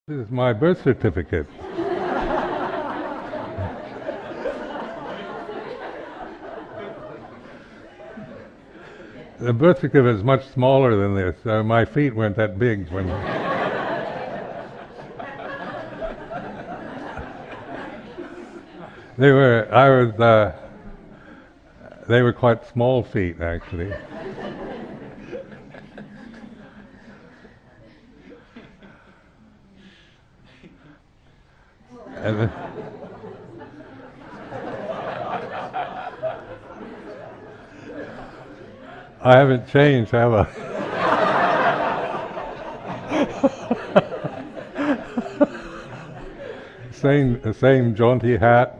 This is my birth certificate. The birth certificate is much smaller than this. My feet weren't that big when. They were. I was. They were quite small feet, actually. And I haven't changed, have I? Same jaunty hat,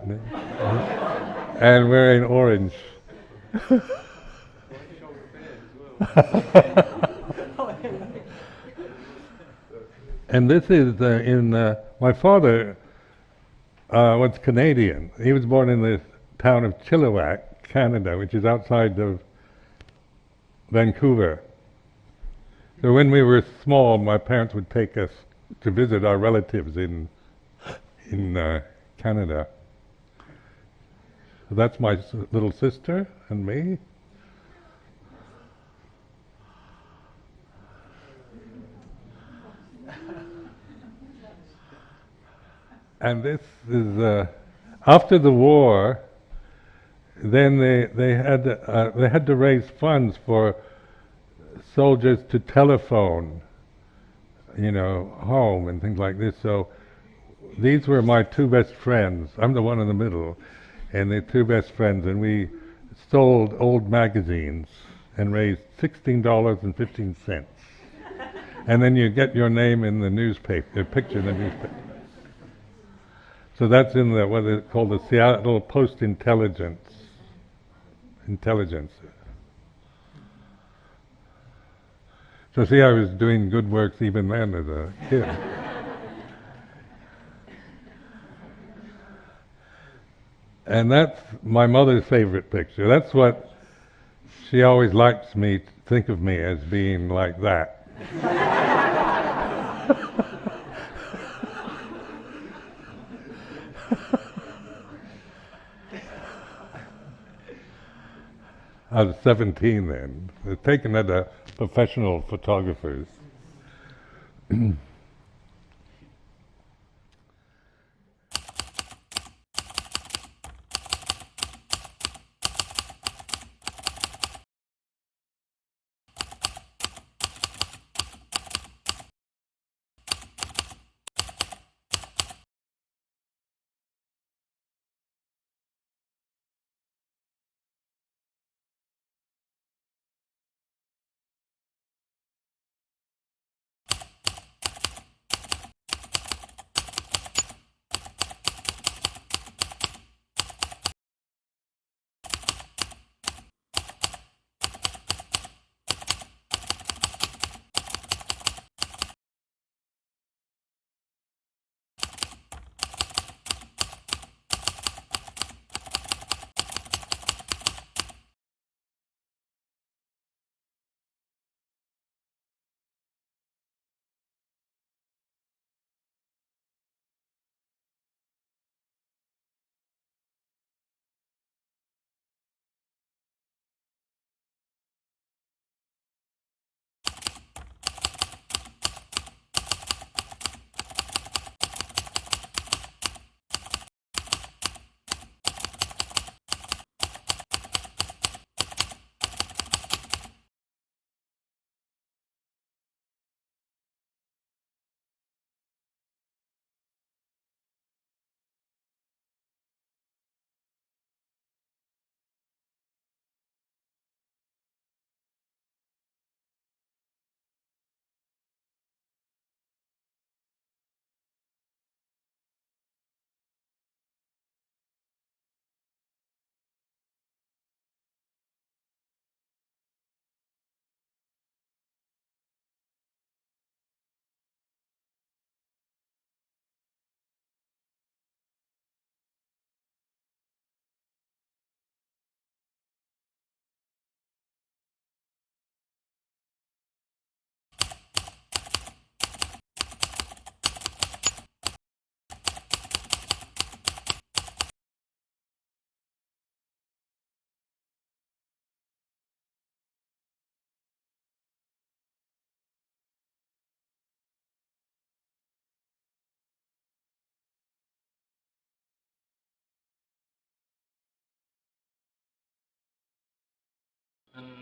and wearing orange. And this is in my father was Canadian. He was born in the town of Chilliwack, Canada, which is outside of Vancouver. So when we were small, my parents would take us to visit our relatives in Canada. So that's my little sister and me. And this is after the war. Then they had to raise funds for soldiers to telephone, home and things like this. So these were my two best friends. I'm the one in the middle, and the two best friends, and we sold old magazines and raised $16.15. And then you get your name in the newspaper, your picture in the newspaper. So that's in the what is called the Seattle Post-Intelligence. Intelligence. So see, I was doing good works even then as a kid. And that's my mother's favorite picture. That's what she always likes me to think of me as being like that. I was 17 then, taken at a professional photographers.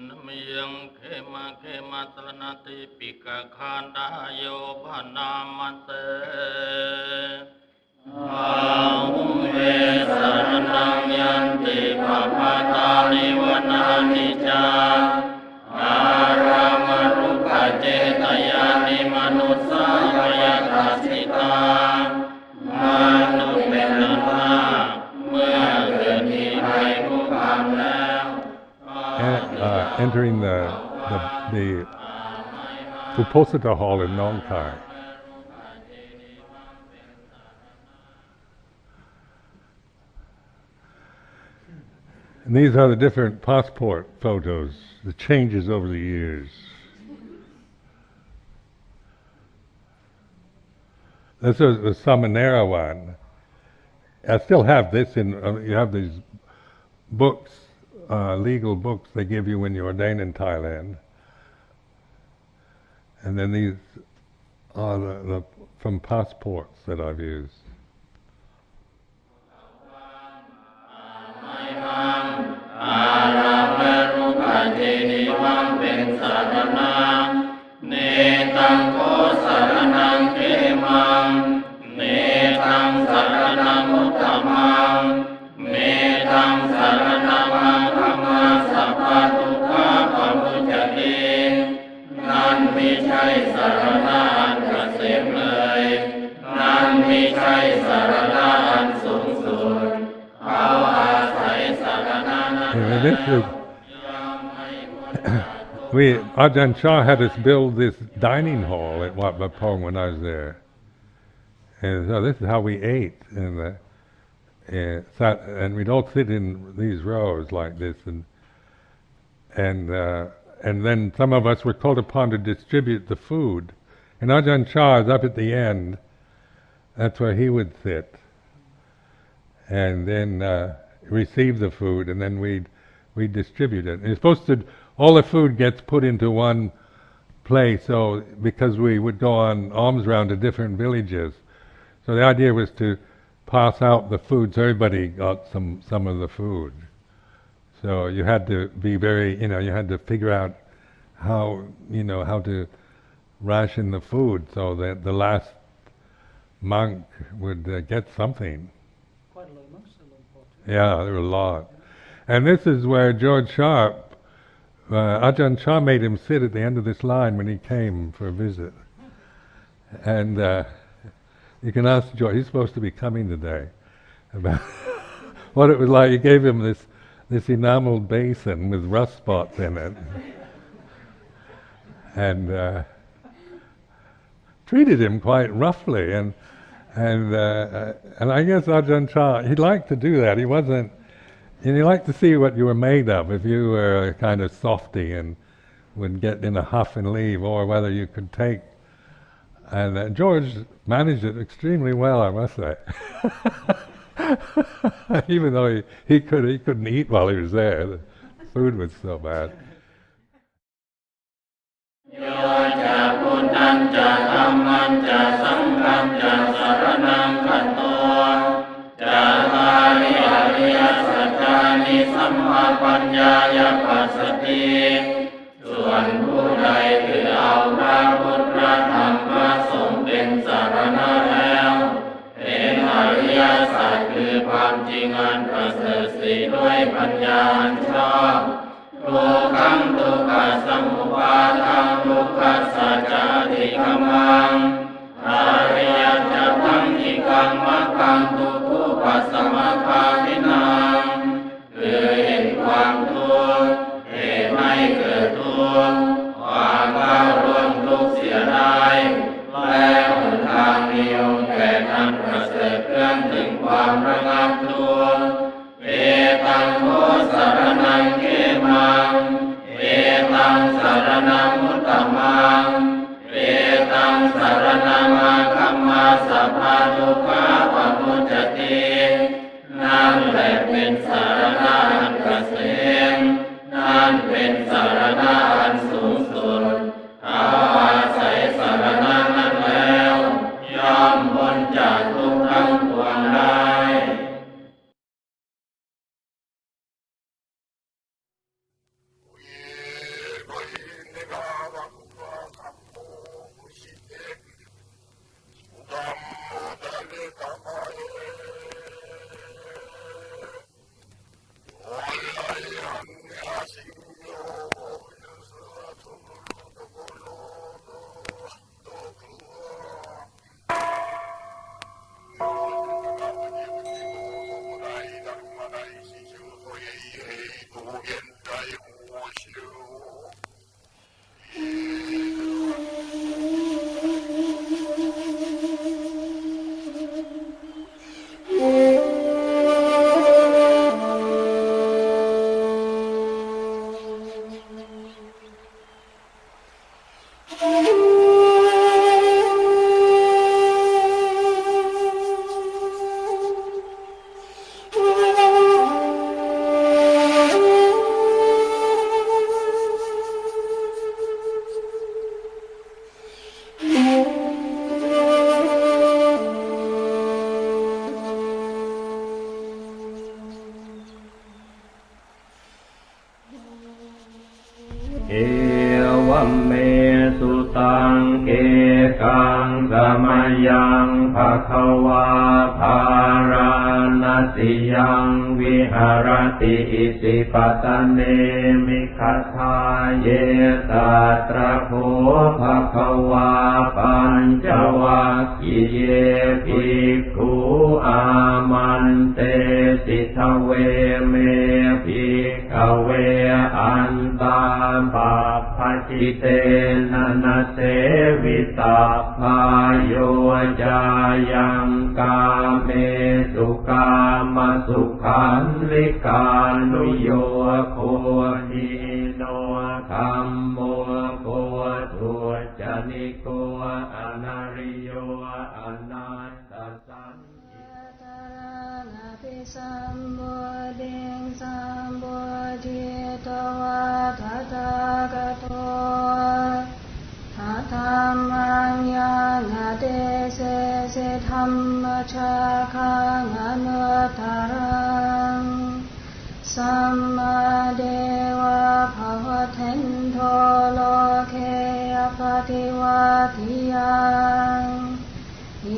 นมิยังเขมาตรณติปิกะคานดาโยพนามัสเตอาหุเวสรณังยันติภะปะตานิวนานิจาอารามรุขเจตยานิมนุสสายทัสสิตามนุษย์เป็นอันมากเมื่อเกิดมีภัยคุกคามแล้ว entering the Uposatha hall in Nong Khai. And these are the different passport photos, the changes over the years. This is the Samanera one. I still have this in, you have these books, legal books they give you when you ordain in Thailand. And then these are the from passports that I've used. This is Ajahn Chah had us build this dining hall at Wat Bapong when I was there, and so this is how we ate. And we'd all sit in these rows like this, and then some of us were called upon to distribute the food. And Ajahn Chah is up at the end. That's where he would sit, and then receive the food, and then we distribute it. And it's supposed to, all the food gets put into one place, so because we would go on alms round to different villages. So the idea was to pass out the food so everybody got some of the food. So you had to be very, you had to figure out how to ration the food so that the last monk would get something. Quite a lot of monks at Luang Por. Yeah, there were a lot. And this is where George Sharp, Ajahn Chah made him sit at the end of this line when he came for a visit. And you can ask George, he's supposed to be coming today, about what it was like. He gave him this enameled basin with rust spots in it. And treated him quite roughly. And I guess Ajahn Chah, he liked to do that. He liked to see what you were made of, if you were a kind of softy and would get in a huff and leave, or whether you could take. And George managed it extremely well, I must say. Even though he couldn't eat while he was there. The food was so bad. ยังภควาภาราณสิยังวิหารติอิสิปตเนมิคทาเยตัตระโภภควาปัญจวัคคีเยภิกขุอามันเตสิทเวเมภิกขเวอันตาปัปปจิเตนะนะเสวิตาภายโยจายังกาเมสุกามสุขันลิกานุโยโคหิโนธัมโมโคทุจนิโกอนาริโยอนัตตสังสัมโพธิสัมโพธิตวะทะทะกะโตธัมมังยังอเตเสเสธัมมชาคังอนุตตรังสัมมาเดวะภวเทนโทโลเกยปฏิวัติยัง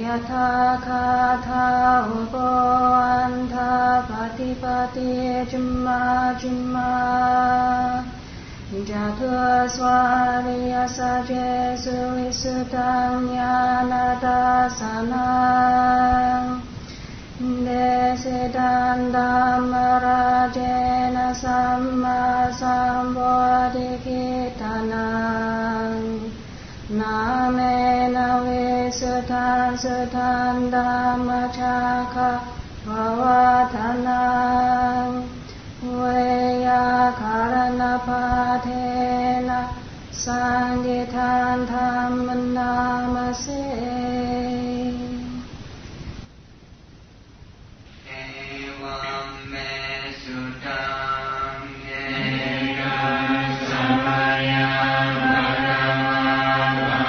ยะถาคาถาอุปอันทาปฏิปติจุมมาจุมมาจาตุสวาริยสัจเจสุวิสุทธังญาณทัสสนังเดสิตันธัมมราเจนะสัมมาสัมพุทธิคิตานังนาเมนะวิสุทธังสุทันธัมมชัคคะภวทานังเวยาคารณปาเทนะสังฆิทานธัมมนามเสเอวัมเมสุตังเอกสัมปยังภะคะวะภา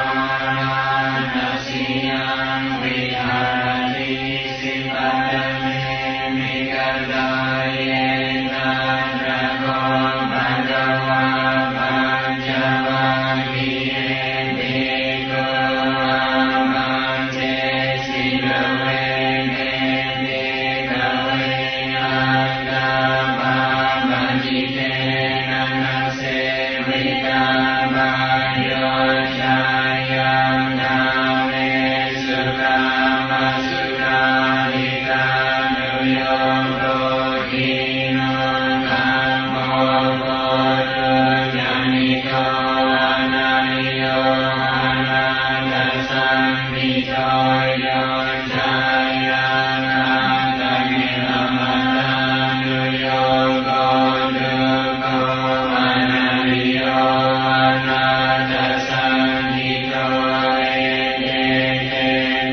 ราณสิยังวิหารติสิปตเนมิกทาเยนะตระโภภควาปัญจวัคคีเยภิกขุอามันเตสิกเวเมภิกขเวอัตตาปัปปจิเตนะนะเสวิตาภายโยชายังกาเมสุกามสุขาริกานุโยโกหิโนธัมโมโกตุจนิโกอนาริโยอนัตตสังขิโตโยชายังกาเมอมตะนุโยโกตุโกอนาริโยอนัตตสังขิโตเอเกเต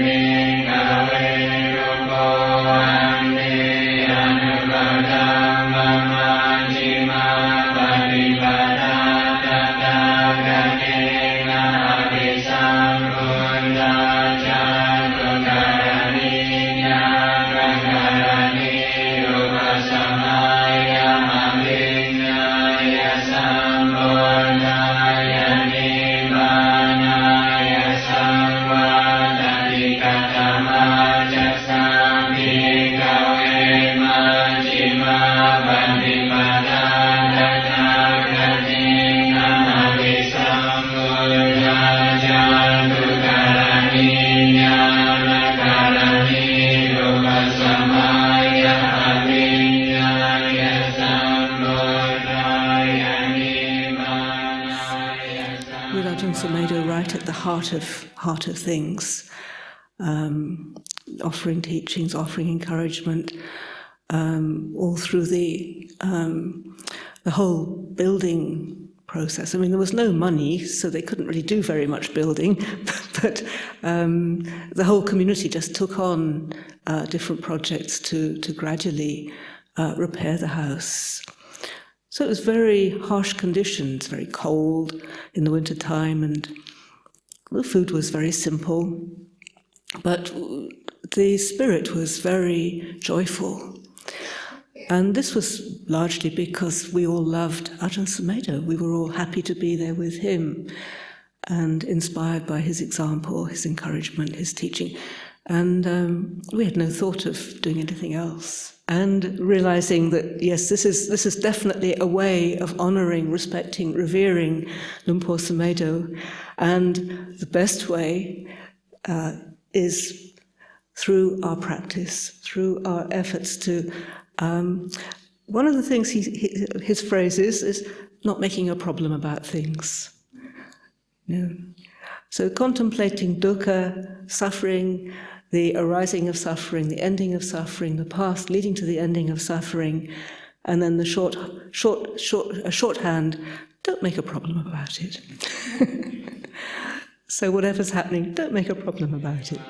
มิกเวรุโกอันเตอนุปธัมมมัชฌิมาปฏิปทาตถาคเตนะอภิสัมพุทธาจาตุการณิญาณการณิอุปสัมมายะอภิญญายะสัมพุทธายะนิพพานายะสัมวัฏฏิกัตมาจัสสามิกเวมัชฌิมาปฏิปทาตถาคเตนะอภิสัมพุทธาจาตุการณิญาณการณิอุปสัมมายะอภิญญายะสัมพุทธายะนิพพานายะสัม With Ajahn Sumedho right at the heart of things, offering teachings, offering encouragement, all through the whole building process. I mean, there was no money, so they couldn't really do very much building, but the whole community just took on different projects to gradually repair the house. So it was very harsh conditions, very cold in the winter time, and the food was very simple, but the spirit was very joyful. And this was largely because we all loved Ajahn Sumedho. We were all happy to be there with him. and inspired by his example, his encouragement, his teaching. And we had no thought of doing anything else. And realizing that, yes, this is definitely a way of honoring, respecting, revering Luang Por Sumedho. And the best way is through our practice, through our efforts to... one of the things his phrase is not making a problem about things. So contemplating dukkha, suffering, the arising of suffering, the ending of suffering, the path leading to the ending of suffering, and then the shorthand, don't make a problem about it. So whatever's happening, don't make a problem about it.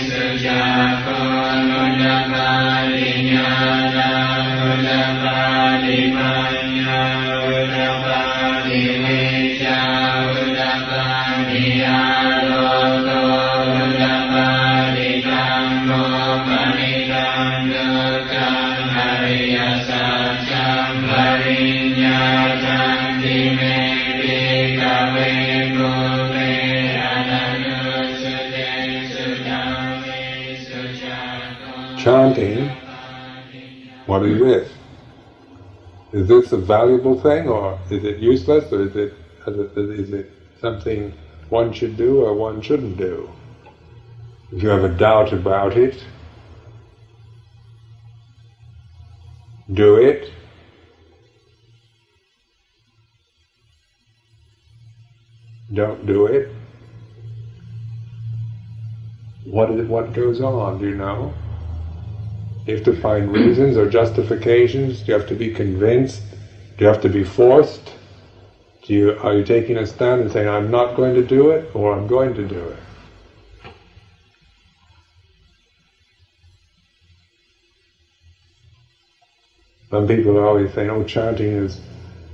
Sudah chanting, what is this? Is this a valuable thing, or is it useless, or is it something one should do or one shouldn't do? If you have a doubt about it, do it. Don't do it. What goes on, do you know? Do you have to find reasons or justifications? Do you have to be convinced? Do you have to be forced? Are you taking a stand and saying, I'm not going to do it, or I'm going to do it? Some people are always saying, oh, chanting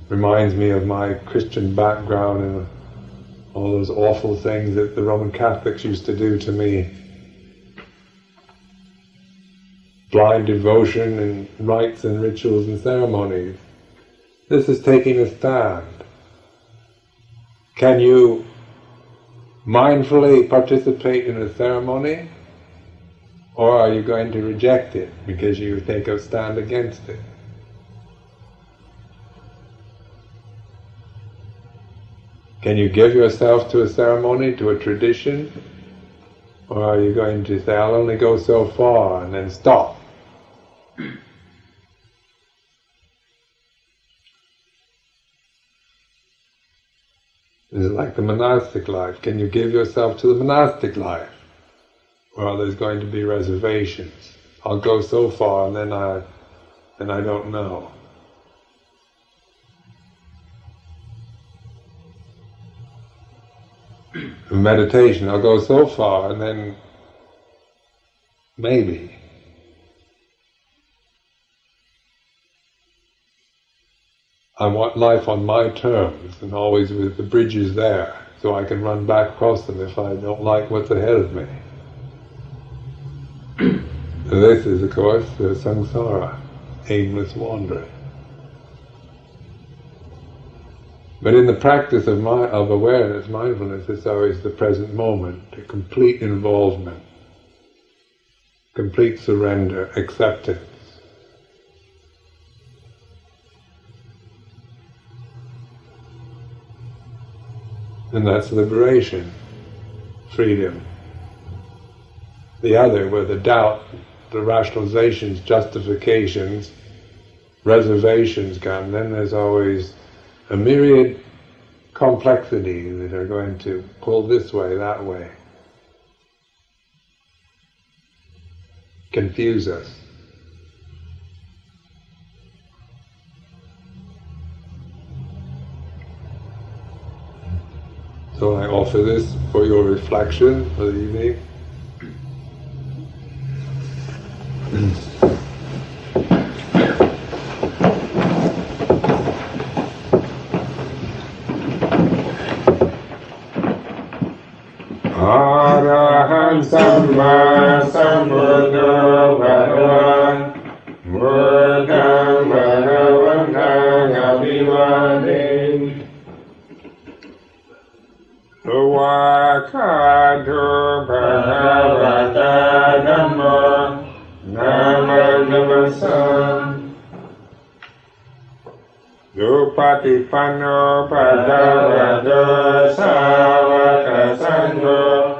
reminds me of my Christian background and all those awful things that the Roman Catholics used to do to me. Blind devotion and rites and rituals and ceremonies. This is taking a stand. Can you mindfully participate in a ceremony, or are you going to reject it because you take a stand against it? Can you give yourself to a ceremony, to a tradition, or are you going to say, I'll only go so far and then stop? This is like the monastic life. Can you give yourself to the monastic life? Or are there going to be reservations? I'll go so far and then I don't know. In meditation, I'll go so far and then maybe. I want life on my terms and always with the bridges there, so I can run back across them if I don't like what's ahead of me. So this is, of course, the samsara, aimless wandering. But in the practice of awareness, mindfulness, it's always the present moment, a complete involvement, complete surrender, acceptance. And that's liberation, freedom. The other, where the doubt, the rationalizations, justifications, reservations come, then there's always a myriad complexities that are going to pull this way, that way, confuse us. So I offer this for your reflection for the evening. Arahant Samma Sambuddho Bhagavan Buddham Bhagavantang Abhivadin Vakadu Bhagavata Dhamma Namadavasam Dupatipanno Padavado Savaka Sangho